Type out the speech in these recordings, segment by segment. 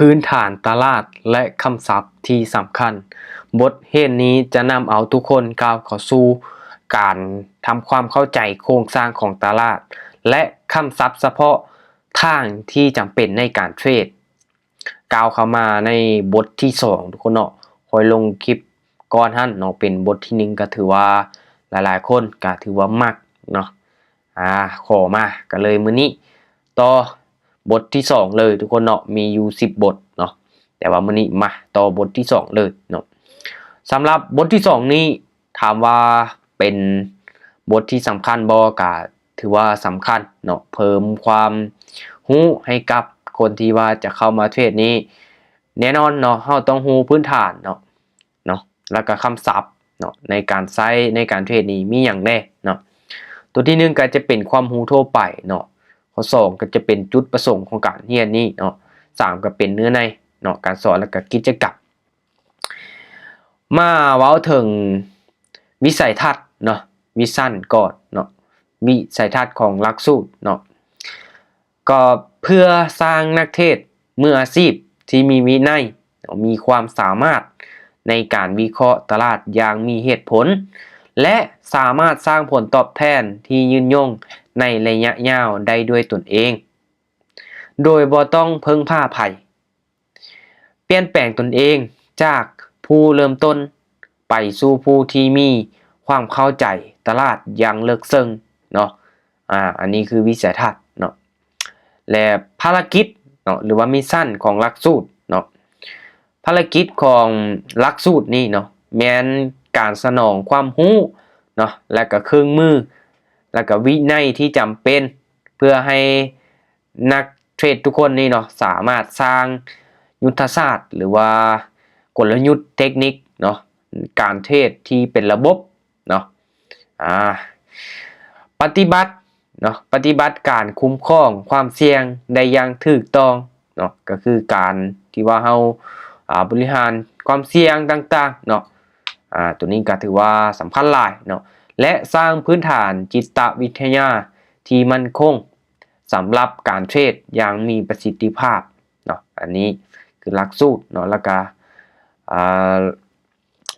พื้นฐานตลาดและคำศัพท์ที่สำคัญบทเรียนนี้จะนำเอาทุกคนก้าวเข้าสู่การทำความเข้าใจโครงสร้างของตลาดและคำศัพท์เฉพาะทางที่จำเป็นในการเทรดก้าวเข้ามาในบทที่2ทุกคนเนาะคอยลงคลิปก่อนหั่นเนาะเป็นบทที่1ก็ถือว่าหลายๆคนก็ถือว่ามักเนาะขอมาก็เลยมื้อนี้ต่อบทที่2เลยทุกคนเนาะมีอยู่10บทเนาะแต่ว่ามื้อนี้มาต่อบทที่2เลยเนาะสำหรับบทที่2นี้ถามว่าเป็นบทที่สำคัญบ่ก็ถือว่าสำคัญเนาะเพิ่มความรู้ให้กับคนที่ว่าจะเข้ามาเทรดนี้แน่นอนเนาะเราต้องรู้พื้นฐานเนาะแล้วก็คำศัพท์เนาะในการใช้ในการเทรดนี้มีอย่างแน่เนาะตัวที่1ก็จะเป็นความรู้ทั่วไปเนาะข้อ2ก็จะเป็นจุดประสงค์ของการเรียนนี้เนาะ3ก็เป็นเนื้อในเนาะการสอนแล้วก็กิจกรรมมาเว้าถึงวิสัยทัศน์เนาะวิชั่นก่อนเนาะวิสัยทัศน์ของหลักสูตรเนาะก็เพื่อสร้างนักเทรดมืออาชีพที่มีวินัยมีความสามารถในการวิเคราะห์ตลาดอย่างมีเหตุผลและสามารถสร้างผลตอบแทนที่ยืนยงในระยะยาวได้ด้วยตนเองโดยบ่ต้องพึ่งพาไผเปลี่ยนแปลงตนเองจากผู้เริ่มต้นไปสู่ผู้ที่มีความเข้าใจตลาดอย่างลึกซึ้งเนาะอันนี้คือวิสัยทัศน์เนาะและภารกิจเนาะหรือว่ามิชชั่นของหลักสูตรเนาะภารกิจของหลักสูตรนี่เนาะแม้นการสนองความรู้เนาะและก็เครื่องมือและก็วินัยที่จำเป็นเพื่อให้นักเทรดทุกคนนี่เนาะสามารถสร้างยุทธศาสตร์หรือว่ากลยุทธ์เทคนิคเนาะการเทรดที่เป็นระบบเนาะปฏิบัติการคุ้มครองความเสี่ยงได้อย่างถูกต้องเนาะก็คือการที่ว่าเฮาบริหารความเสี่ยงต่างๆเนาะตัวนี้ก็ถือว่าสำคัญหลายเนาะและสร้างพื้นฐานจิตวิทยาที่มั่นคงสำหรับการเทรดอย่างมีประสิทธิภาพเนาะอันนี้คือหลักสูตรเนาะแล้วก็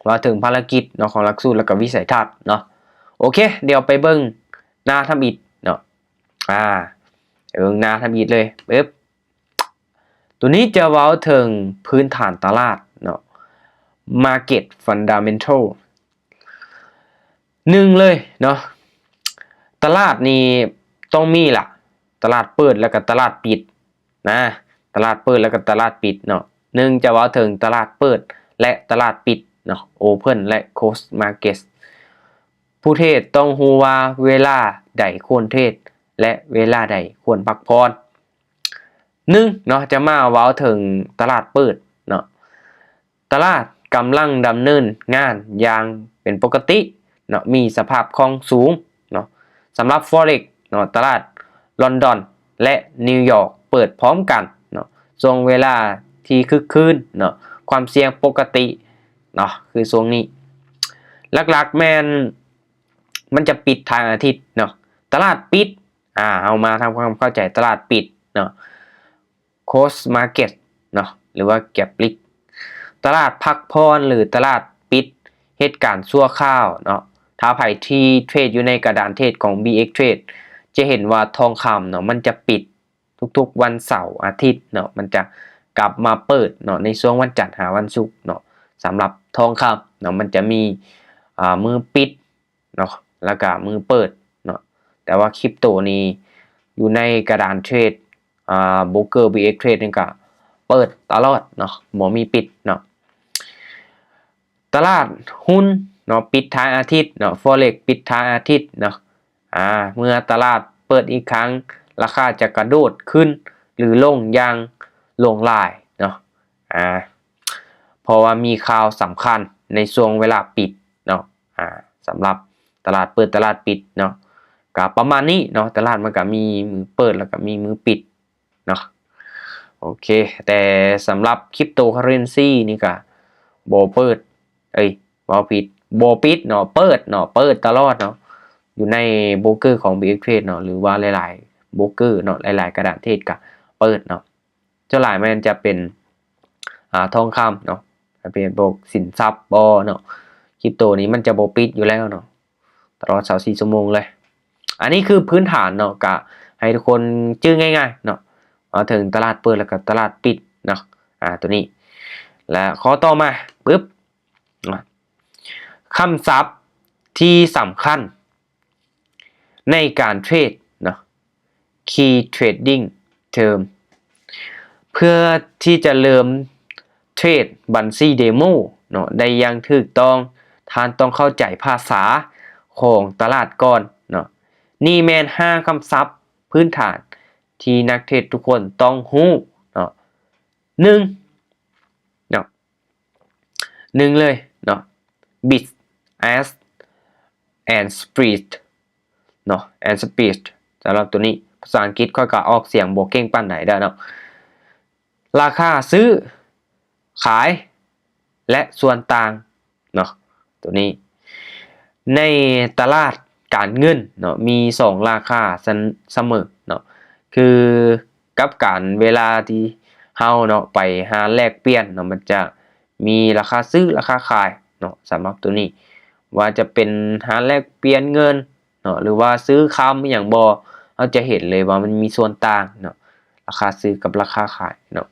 ว่าถึงภารกิจเนาะของหลักสูตรแล้วก็วิสัยทัศน์เนาะโอเคเดี๋ยวไปเบิ่งหน้าทำอิฐเนาะเบิ่งหน้าทำอิฐเลยปึ๊บตัวนี้จะเว้าถึงพื้นฐานตลาดเนาะ Market Fundamental 1เลยเนาะตลาดนี้ต้องมีล่ะตลาดเปิดแล้วก็ตลาดปิดนะตลาดเปิดแล้วก็ตลาดปิดเนาะ1จะเว้าถึงตลาดเปิดและตลาดปิดเนาะ Open และ Close Market ผู้เทรดต้องรู้ว่าเวลาใดควรเทรดและเวลาใดควรพักผ่อน1เนาะจะมาเว้าถึงตลาดเปิดเนาะตลาดกำลังดำเนินงานอย่างเป็นปกติเนาะมีสภาพคล่องสูงเนาะสำหรับ Forex เนาะตลาดลอนดอนและนิวยอร์กเปิดพร้อมกันเนาะช่วงเวลาที่คึกคืนเนาะความเสี่ยงปกติเนาะคือช่วงนี้หลักๆแม่นมันจะปิดทางอาทิตย์เนาะตลาดปิดเอามาทำความเข้าใจตลาดปิดเนาะ Close Market เนาะหรือว่า Gap ตลาดพักผ่อนหรือตลาดปิดเหตุการณ์ชั่วคราวเนาะถ้าใครที่เทรดอยู่ในกระดานเทรดของ BX Trade จะเห็นว่าทองคำเนาะมันจะปิดทุกๆวันเสาร์อาทิตย์เนาะมันจะกลับมาเปิดเนาะในช่วงวันจันทร์หาวันศุกร์เนาะสำหรับทองคำเนาะมันจะมีมือปิดเนาะแล้วก็มือเปิดเนาะแต่ว่าคริปโตนี้อยู่ในกระดานเทรดโบรกเกอร์ BX Trade นี่ก็เปิดตลอดเนาะบ่มีปิดเนาะตลาดหุ้นเนาะปิดท้ายอาทิตย์เนาะ Forex ปิดท้ายอาทิตย์เนาะเมื่อตลาดเปิดอีกครั้งราคาจะกระโดดขึ้นหรือลงอย่างลงหลายเนาะเพราะว่ามีข่าวสำคัญในช่วงเวลาปิดเนาะสำหรับตลาดเปิดตลาดปิดเนาะก็ประมาณนี้เนาะตลาดมันก็มีมือเปิดแล้วก็มีมือปิดเนาะโอเคแต่สำหรับคริปโตเคอเรนซีนี่ก็บ่เปิดบ่ปิดบ่ปิดเนาะเปิดตลอดเนาะอยู่ในโบรกเกอร์ของ BX Trade เนาะหรือว่าหลายๆโบรกเกอร์เนาะหลายๆกระดานเทรดก็เปิดเนาะเจ้าหลายมันจะเป็น ทองคำเนาะเป็นพวกสินทรัพย์บ่เนาะคริปโตนี้มันจะบ่ปิดอยู่แล้วเนาะตลอด24ชั่วโมงเลยอันนี้คือพื้นฐานเนาะกะให้ทุกคนจื้อง่ายๆเนาะถึงตลาดเปิดแล้วก็ตลาดปิดเนาะตัวนี้และข้อต่อมาปึ๊บคำศัพท์ที่สำคัญในการเทรดเนาะ Key Trading Term เพื่อที่จะเริ่มเทรดบัญชีเดโมเนาะได้อย่างถูกต้องท่านต้องเข้าใจภาษาของตลาดก่อนเนาะนี่แม่น5คำศัพท์พื้นฐานที่นักเทรดทุกคนต้องรู้เนาะ1เนาะ1เลยเนาะ bid ask and spread เนาะ and spread สำหรับตัวนี้ภาษาอังกฤษค่อยก็ออกเสียงบ่เก่งปานใดเด้อเนาะราคาซื้อขายและส่วนต่างเนาะตัวนี้ในตลาดการเงินเนาะมี2ราคาเสมอเนาะคือกับการเวลาที่เฮาเนาะไปหาแลกเปลี่ยนเนาะมันจะมีราคาซื้อราคาขายเนาะสำหรับตัวนี้ว่าจะเป็นหาแลกเปลี่ยนเงินเนาะหรือว่าซื้อคำอย่างบ่เราจะเห็นเลยว่ามันมีส่วนต่างเนาะราคาซื้อกับราคาขายเนาะ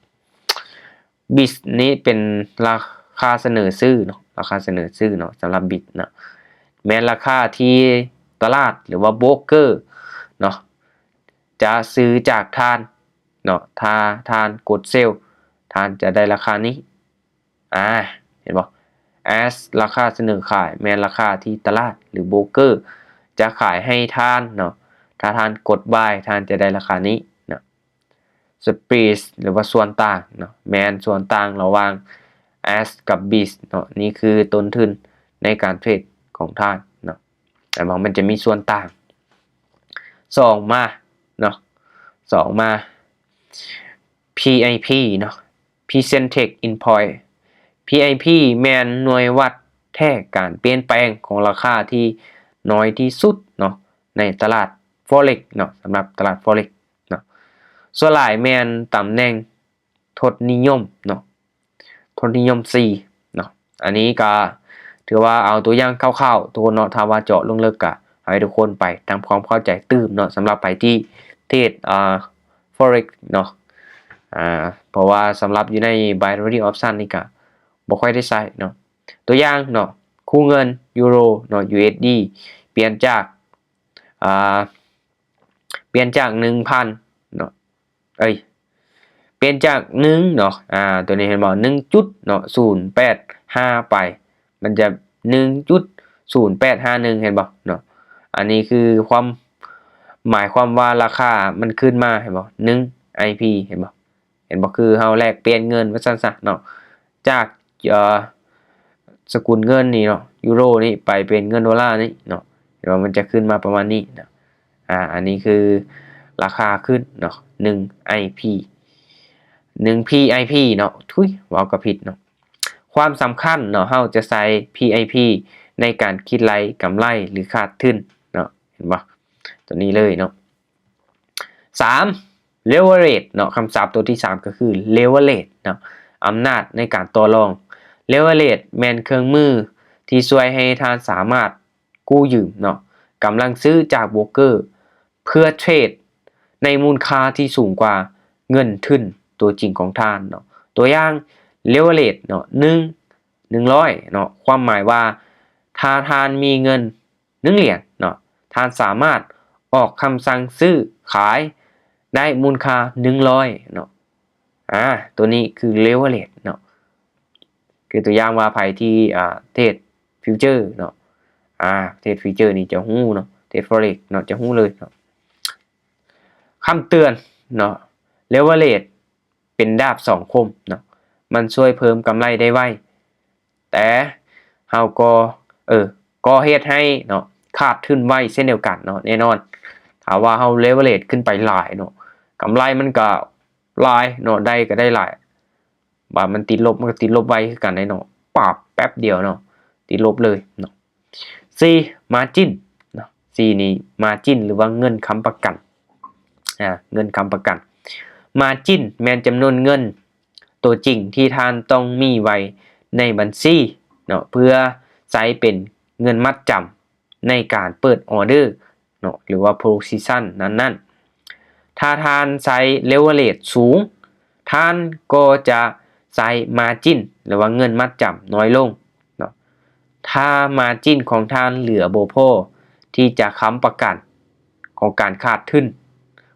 บิตนี้เป็นราคาเสนอซื้อเนาะราคาเสนอซื้อเนาะสำหรับบิตเนาะแม้ราคาที่ตลาดหรือว่าโบรกเกอร์เนาะจะซื้อจากทานเนาะถ้าทานกดเซลทานจะได้ราคานี้เห็นบ่ as ราคาเสนอขายแม้ราคาที่ตลาดหรือโบรกเกอร์จะขายให้ทานเนาะถ้าทานกด buy ทานจะได้ราคานี้เนาะ spread หรือว่าส่วนต่างเนาะแม้นส่วนต่างระหว่าง as กับ bid เนาะนี่คือต้นทุนในการเทรดของท่านเนาะแต่มันจะมีส่วนต่าง2มาเนาะ2มา PIP เนาะ Percentage in point PIP แม่นหน่วยวัดแท้การเปลี่ยนแปลงของราคาที่น้อยที่สุดเนาะในตลาด Forex เนาะสำหรับตลาด Forex เนาะส่วนหลายแม่นตำแหน่งทศนิยมเนาะทศนิยม4เนาะอันนี้ก็ถือว่าเอาตัวอย่างคร่าวๆตัวเนาะถ้าว่าเจาะลงลึกก็ให้ทุกคนไปทำความเข้าใจตื้มเนาะสำหรับไปที่เทรดForex เนาะเพราะว่าสำหรับอยู่ใน binary option นี่ก็บ่ค่อยได้ใช้เนาะตัวอย่างเนาะคู่เงินยูโรเนาะ USD เปลี่ยนจาก 1,000 เนาะเปลี่ยนจาก1เนาะตัวนี้เห็นบ่1จุดเนาะ085ไปมันจะ 1.0851 เห็นบ่เนาะอันนี้คือความหมายความว่าราคามันขึ้นมาเห็นบ่1 IP เห็นบ่คือเฮาแลกเปลี่ยนเงินว่าซั่นซะเนาะจากสกุลเงินนี่เนาะยูโรนี่ไปเป็นเงินดอลลาร์นี่เนาะเห็นบ่มันจะขึ้นมาประมาณนี้เนาะอันนี้คือราคาขึ้นเนาะ1 IP 1 PIP เนาะเว้าก็ผิดเนาะความสำคัญเนาะเฮาจะใช้ PIP ในการคิดกำไรหรือขาดทุนเนาะเห็นบ่ตัวนี้เลยเนาะ3 leverage เนาะคำศัพท์ตัวที่3ก็คือ leverage เนาะอำนาจในการต่อรอง leverage แม่นเครื่องมือที่ช่วยให้ท่านสามารถกู้ยืมเนาะกำลังซื้อจากโบรกเกอร์เพื่อเทรดในมูลค่าที่สูงกว่าเงินทุนตัวจริงของท่านเนาะตัวอย่าง leverage เนาะ100เนาะความหมายว่าถ้าท่านมีเงิน1เหรียญเนาะท่านสามารถออกคำสั่งซื้อขายได้มูลค่า100เนาะตัวนี้คือ leverage เนาะคือตัวอย่างว่าไผที่เทรดฟิวเจอร์เนาะเทรดฟิวเจอร์นี่จะฮู้เนาะเทรด forex เนาะจะฮู้เลยเนาะคำเตือนเนาะ leverage เป็นดาบ2คมเนาะมันช่วยเพิ่มกำไรได้ไวแต่เฮาก็เฮ็ดให้เนาะขาดทุนไวเช่นเดียวกันเนาะแน่นอนถ้าว่าเฮา leverage ขึ้นไปหลายเนาะกำไรมันก็หลายเนาะได้ก็ได้หลายบาดมันติดลบมันก็ติดลบไวคือกันได้เนาะปรับแป๊บเดียวเนาะติดลบเลยเนาะ 4 margin เนาะ 4 นี่ margin หรือว่าเงินค้ำประกันเงินค้ำประกัน margin แม่นจำนวนเงิน ตัวจริงที่ท่านต้องมีไว้ในบัญชีเนาะเพื่อใช้เป็นเงินมัดจำในการเปิดออเดอร์เนาะหรือว่า position นั้นๆถ้าท่านใช้ leverage สูงท่านก็จะใช้ margin หรือว่าเงินมัดจำน้อยลงเนาะถ้า margin ของท่านเหลือบ่พอที่จะค้ำประกันของการขาดทุน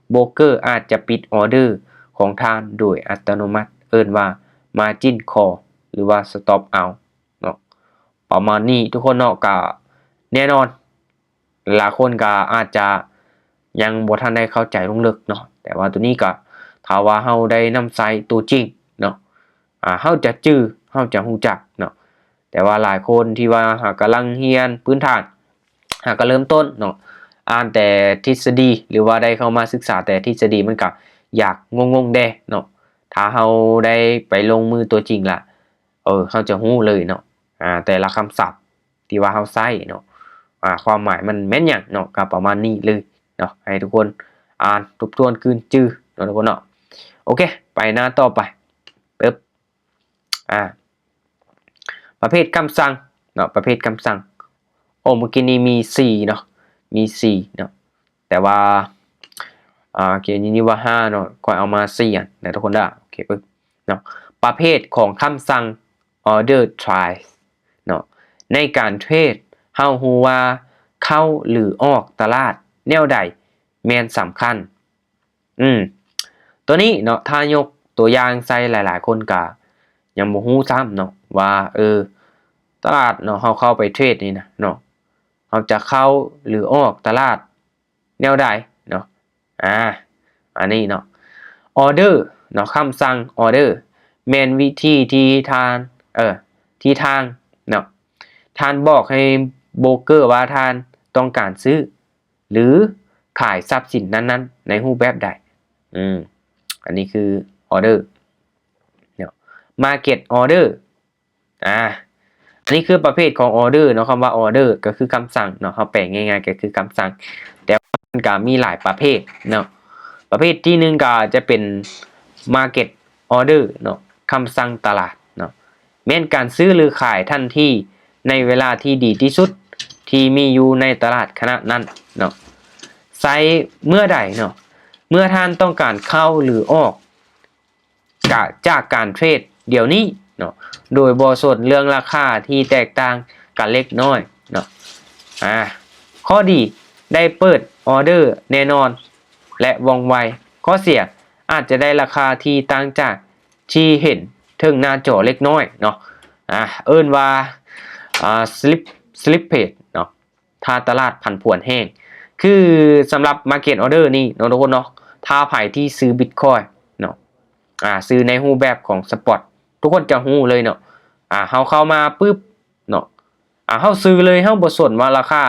โบรกเกอร์อาจจะปิดออเดอร์ของท่านโดยอัตโนมัติเอิ้นว่า margin call หรือว่า stop out เนาะประมาณนี้ทุกคนเนาะก็แน่นอนหลายคนก็อาจจะยังบ่ทันได้เข้าใจลงลึกเนาะแต่ว่าตัวนี้ก็ถ้าว่าเฮาได้นำใช้ตัวจริงเนาะเฮาจะจื้อเฮาจะรู้จักเนาะแต่ว่าหลายคนที่ว่าหากกำลังเรียนพื้นฐานหากก็เริ่มต้นเนาะอ่านแต่ทฤษฎีหรือว่าได้เข้ามาศึกษาแต่ทฤษฎีมันก็อยากงงๆแด่เนาะถ้าเฮาได้ไปลงมือตัวจริงล่ะเฮาจะรู้เลยเนาะแต่ละคำศัพท์ที่ว่าเฮาใช้เนาะความหมายมันแม่นหยังเนาะก็ประมาณนี้เลยเนาะให้ทุกคนอ่านทบทวนคืนจื้อเนาะทุกคนเนาะโอเคไปหน้าต่อไปปึ๊บประเภทคำสั่งเนาะประเภทคำสั่งเมื่อกี้นี้มี4เนาะมี4เนาะแต่ว่าเขียนนี้ว่า5เนาะก็เอามา4อ่ะนะทุกคนได้โอเคปึ๊บเนาะประเภทของคำสั่ง order tries เนาะในการเทรดเฮาฮู้ว่าเข้าหรือออกตลาดแนวใดแม่นสำคัญตัวนี้เนาะถ้ายกตัวอย่างใส่หลายๆคนก็ยังบ่ฮู้ซ้ำเนาะว่าตลาดเนาะเฮาเข้าไปเทรดนี่นะเนาะเฮาจะเข้าหรือออกตลาดแนวใดเนาะอันนี้เนาะ order เนาะคำสั่ง order แม่นวิธีที่ทางเนาะท่านบอกให้โบรกเกอร์ว่าท่านต้องการซื้อหรือขายทรัพย์สินนั้นๆในรูปแบบใดอันนี้คือ order เนาะ market order อันนี้คือประเภทของ order เนาะคำว่า order ก็คือคำสั่งเนาะเขาแปลง่ายๆก็คือคำสั่งแต่มันก็มีหลายประเภทเนาะประเภทที่1ก็จะเป็น market order เนาะคำสั่งตลาดเนาะแม่นการซื้อหรือขายทันทีในเวลาที่ดีที่สุดที่มีอยู่ในตลาดขณะนั้นเนาะใช้เมื่อใดเนาะเมื่อท่านต้องการเข้าหรือออกจากการเทรดเดี๋ยวนี้เนาะโดยบ่สนเรื่องราคาที่แตกต่างกันเล็กน้อยเนาะข้อดีได้เปิดออเดอร์แน่นอนและว่องไวข้อเสียอาจจะได้ราคาที่ต่างจากที่เห็นถึงหน้าจอเล็กน้อยเนาะเอิ้นว่าslippage เนาะถ้าตลาดผันผวนแห้งคือสำหรับ market order นี่เนาะทุกคนเนาะถ้าไผที่ซื้อ Bitcoin เนาะซื้อในรูปแบบของสปอตทุกคนจะฮู้เลยเนาะเฮาเข้ามาปึ๊บเนาะเฮาซื้อเลยเฮาบ่สนว่าราคา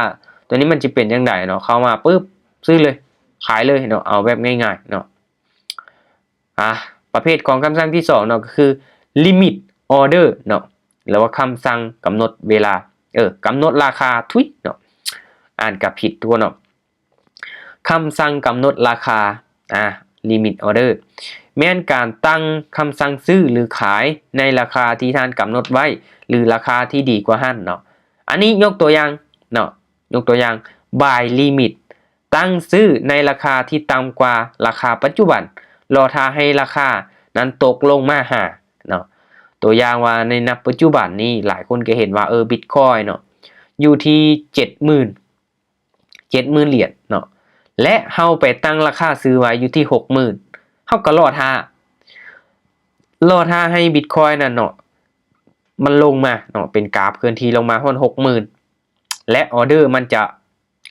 ตัวนี้มันจะเป็นจังไดเนาะเข้ามาปึ๊บซื้อเลยขายเลยเนาะเอาแบบง่ายๆเนาะประเภทของคำสั่งที่2เนาะก็คือ limit order เนาะหรือว่าคำสั่งกำหนดเวลากำหนดราคาทุยเนาะอ่านกับผิดตัวเนาะคำสั่งกำหนดราคาlimit order แม้นการตั้งคำสั่งซื้อหรือขายในราคาที่ท่านกำหนดไว้หรือราคาที่ดีกว่าท่านเนาะอันนี้ยกตัวอย่างเนาะยกตัวอย่าง buy limit ตั้งซื้อในราคาที่ต่ำกว่าราคาปัจจุบันรอท่าให้ราคานั้นตกลงมาหาเนาะตัวอย่างว่าในณปัจจุบันนี้หลายคนก็เห็นว่าBitcoin เนาะอยู่ที่70,000เหรียญเนาะและเฮาไปตั้งราคาซื้อไว้อยู่ที่60,000เฮาก็รอท่าให้ Bitcoin นั่นเนาะมันลงมาเนาะเป็นกราฟเคลื่อนที่ลงมาฮอด60,000และออเดอร์มันจะ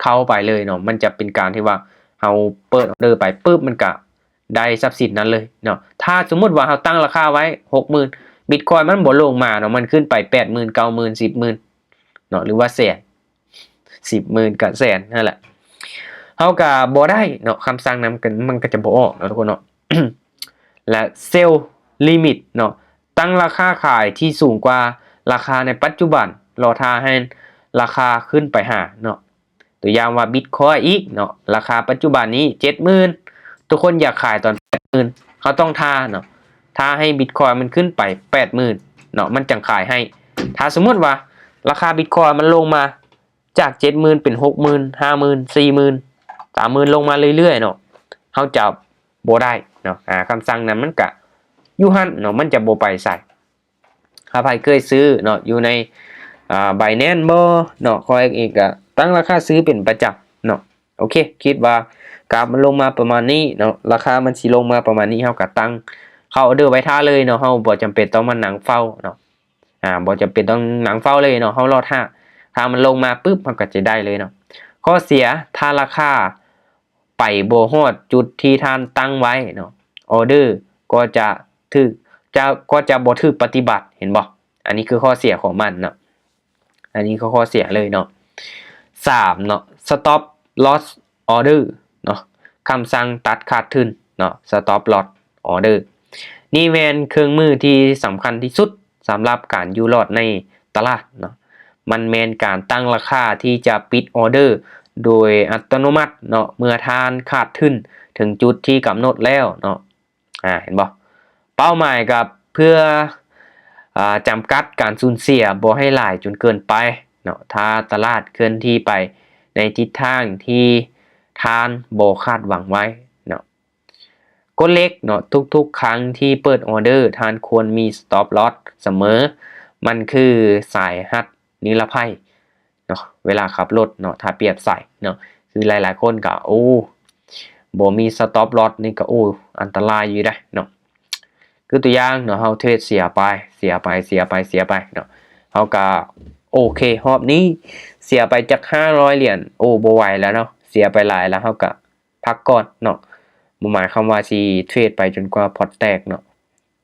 เข้าไปเลยเนาะมันจะเป็นการที่ว่าเฮาเปิดออเดอร์ไปปึ๊บมันก็ได้ทรัพย์สินนั้นเลยเนาะถ้าสมมุติว่าเฮาตั้งราคาไว้60,000 Bitcoin มันบ่ลงมาเนาะมันขึ้นไป80,000 90,000 10,000เนาะหรือว่าแสน10,000กับแสนนั่นแหละเฮาก็บ่ได้เนาะคำสั่งนั้นมันก็จะบ่ออกเนาะทุกคนเนาะ และเซลล์ลิมิตเนาะตั้งราคาขายที่สูงกว่าราคาในปัจจุบันรอท่าให้ราคาขึ้นไปหาเนาะตัวอย่างว่า Bitcoin อีกเนาะราคาปัจจุบันนี้70,000ทุกคนอยากขายตอน80,000เขาต้องท่าเนาะ ถ้าให้บิตคอยมันขึ้นไป 80,000 เนาะมันจังขายให้ถ้าสมมติว่าราคาบิตคอยมันลงมาจาก 70,000 เป็น 60,000 50,000 40,000 30,000 ลงมาเรื่อยๆเนาะเฮาจะบ่ได้เนาะคำสั่งนั้นมันก็อยู่หั่นเนาะมันจะบ่ไปใส่ถ้าใครเคยซื้อเนาะอยู่ในBinance บ่เนาะคอยอีกก็ตั้งราคาซื้อเป็นประจำเนาะโอเคคิดว่ากราฟมันลงมาประมาณนี้เนาะราคามันสิลงมาประมาณนี้เฮาก็ตั้งเข้าออเดอร์ไว้ท่าเลยเนาะเฮาบ่จำเป็นต้องมานั่งเฝ้าเนาะบ่จำเป็นต้องนั่งเฝ้าเลยเนาะเฮารอท่าถ้ามันลงมาปุ๊บมันก็จะได้เลยเนาะข้อเสียถ้าราคาไปบ่ฮอดจุดที่ท่านตั้งไว้เนาะออเดอร์ก็จะบ่ถูกปฏิบัติเห็นบ่อันนี้คือข้อเสียของมันเนาะอันนี้ข้อเสียเลยเนาะ3เนาะ stop loss order เนาะคำสั่งตัดขาดทุนเนาะ stop loss order นี่แม่นเครื่องมือที่สำคัญที่สุดสำหรับการอยู่รอดในตลาดเนาะมันแม่นการตั้งราคาที่จะปิดออเดอร์โดยอัตโนมัติเนาะเมื่อทานขาดทุนถึงจุดที่กำหนดแล้วเนาะเห็นบ่เป้าหมายกับเพื่อจำกัดการสูญเสียบ่ให้หลายจนเกินไปเนาะถ้าตลาดเคลื่อนที่ไปในทิศทางที่ทานบ่คาดหวังไว้เนาะกฎเล็กเนาะทุกๆครั้งที่เปิดออเดอร์ทานควรมี stop loss เสมอมันคือสายหัดนิรภัยเนาะเวลาขับรถเนาะถ้าเปรียบใส่เนาะคือหลายๆคนก็บ่มี stop loss นี่ก็อันตรายอยู่ได้เนาะคือตัวอย่างเนาะเฮาเทรดเสียไปเนาะเฮาก็โอเครอบนี้เสียไปจัก500เหรียญบ่ไหวแล้วเนาะเสียไปหลายแล้วเฮาก็พักก่อนเนาะบ่หมายความว่าสิเทรดไปจนกว่าพอร์ตแตกเนาะ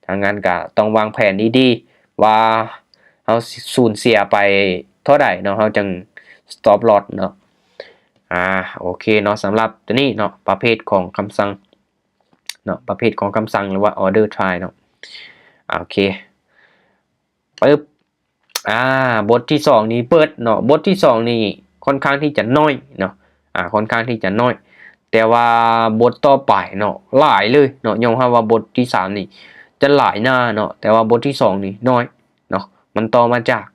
ถ้างั้นก็ต้องวางแผนดีๆว่าเฮาสูญเสียไปเท่าใดเนาะเฮาจัง stop loss เนาะโอเคเนาะสำหรับตัวนี้เนาะประเภทของคำสั่งเนาะประเภทของคำสั่งหรือว่า order try เนาะโอเคปึ๊บบทที่2นี้เปิดเนาะบทที่2นี่ค่อนข้างที่จะน้อยเนาะค่อนข้างที่จะน้อยแต่ว่าบทต่อไปเนาะหลายเลยเนาะยอมรับว่าบทที่3นี่จะหลายหน้าเนาะแต่ว่าบทที่2นี่น้อยเนาะมันต่อมาจาก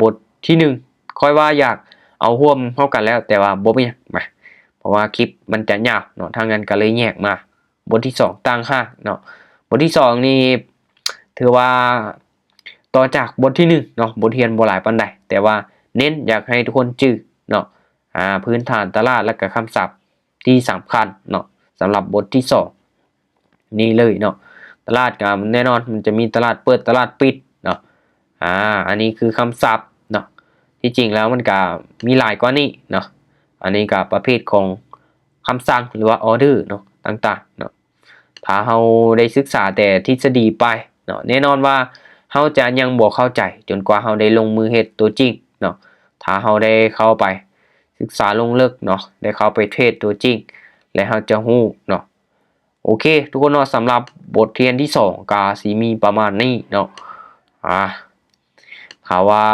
บทที่1ค่อยว่าอยากเอาร่วมเข้ากันแล้วแต่ว่าบ่มีมาเพราะว่าคลิปมันจะยาวเนาะทางนั้นก็เลยแยกมาบทที่2ต่างหากเนาะบทที่2นี่ถือว่าต่อจากบทที่1เนาะบทเรียนบ่หลายปานใดแต่ว่าเน้นอยากให้ทุกคนจื้อเนาะพื้นฐานตลาดและก็คำศัพท์ที่สำคัญเนาะสำหรับบทที่2นี่เลยเนาะตลาดก็แน่นอนมันจะมีตลาดเปิดตลาดปิดเนาะอันนี้คือคำศัพท์เนาะที่จริงแล้วมันก็มีหลายกว่านี้เนาะอันนี้ก็ประเภทของคำสั่งหรือว่าออเดอร์เนาะต่างๆเนาะถ้าเราได้ศึกษาแต่ทฤษฎีไปเนาะแน่นอนว่าเราจะยังบ่เข้าใจจนกว่าเราได้ลงมือเฮ็ดตัวจริงเนาะถ้าเราได้เข้าไปศึกษาลงลึกเนาะได้เข้าไปเทรดตัวจริงและเราจะรู้เนาะโอเคทุกคนเนาะสำหรับบทเรียนที่2ก็สิมีประมาณนี้เนาะถ้าว่า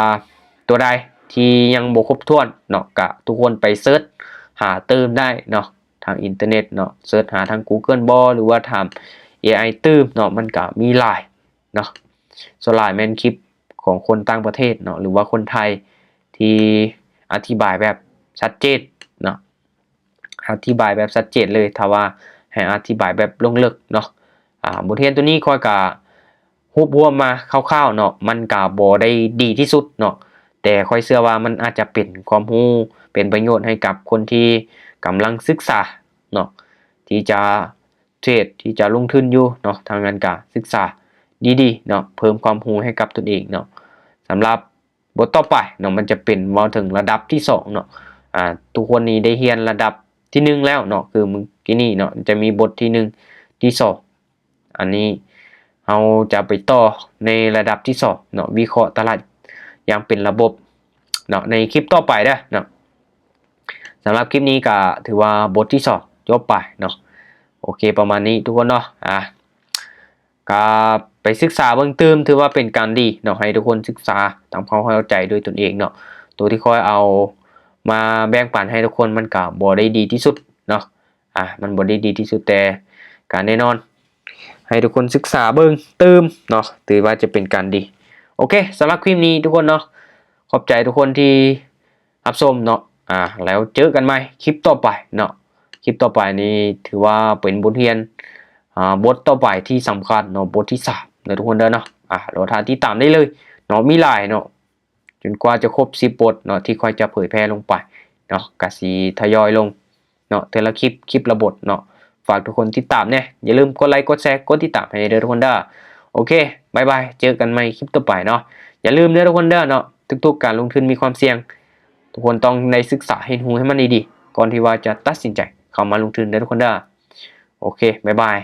ตัวใดที่ยังบ่ครบถ้วนเนาะก็ทุกคนไปเสิร์ชหาเติมได้เนาะทางอินเทอร์เน็ตเนาะเสิร์ชหาทาง Google บ่หรือว่าถาม AI เติมเนาะมันก็มีหลายเนาะส่วนหลายแม่นคลิปของคนต่างประเทศเนาะหรือว่าคนไทยที่อธิบายแบบชัดเจนเนาะอธิบายแบบชัดเจนเลยถ้าว่าให้อธิบายแบบลงลึกเนาะบทเรียนตัวนี้ค่อยก็รวบรวมมาคร่าวๆเนาะมันก็บ่ได้ดีที่สุดเนาะแต่ค่อยเชื่อว่ามันอาจจะเป็นความรู้เป็นประโยชน์ให้กับคนที่กำลังศึกษาเนาะที่จะเทรดที่จะลงทุนอยู่เนาะทางนั้นก็ศึกษาดีๆเนาะเพิ่มความรู้ให้กับตนเองเนาะสำหรับบทต่อไปเนาะมันจะเป็นมาถึงระดับที่2เนาะทุกคนนี้ได้เรียนระดับที่1แล้วเนาะคือเมื่อกี้นี้เนาะจะมีบทที่1ที่2อันนี้เราจะไปต่อในระดับที่2เนาะวิเคราะห์ตลาดอย่างเป็นระบบเนาะในคลิปต่อไปเด้อเนาะสำหรับคลิปนี้ก็ถือว่าบทที่2จบไปเนาะโอเคประมาณนี้ทุกคนเนาะก็ไปศึกษาเบื้องต้นถือว่าเป็นการดีเนาะให้ทุกคนศึกษาทำความเข้าใจด้วยตนเองเนาะตัวที่ค่อยเอามาแบ่งปันให้ทุกคนมันก็บ่ได้ดีที่สุดเนาะมันบ่ได้ดีที่สุดแต่การแน่นอน ให้ทุกคนศึกษาเบิ่งเติมเนาะถือว่าจะเป็นการดีโอเคสำหรับคลิปนี้ทุกคนเนาะขอบใจทุกคนที่รับชมเนาะแล้วเจอกันใหม่คลิปต่อไปเนาะคลิปต่อไปนี้ถือว่าเป็นบทเรียนบทต่อไปที่สำคัญเนาะบทที่3เนาะทุกคนเด้อเนาะเราทานที่ตามได้เลยเนาะมีหลายเนาะจนกว่าจะครบ10บทเนาะที่ค่อยจะเผยแพร่ลงไปเนาะกะสีทยอยลงเนาะแต่ละคลิปละบทเนาะฝากทุกคนติดตามเนี่ยอย่าลืมกดไลค์กดแชร์กดติดตามให้เด้อทุกคนเด้อโอเคบายบายเจอกันใหม่คลิปต่อไปเนาะอย่าลืมเด้อทุกคนเด้อเนาะทุกๆการลงทุนมีความเสี่ยงทุกคนต้องในศึกษาให้รู้ให้มันดีๆก่อนที่ว่าจะตัดสินใจเข้ามาลงทุนเด้อทุกคนเด้อโอเคบายบาย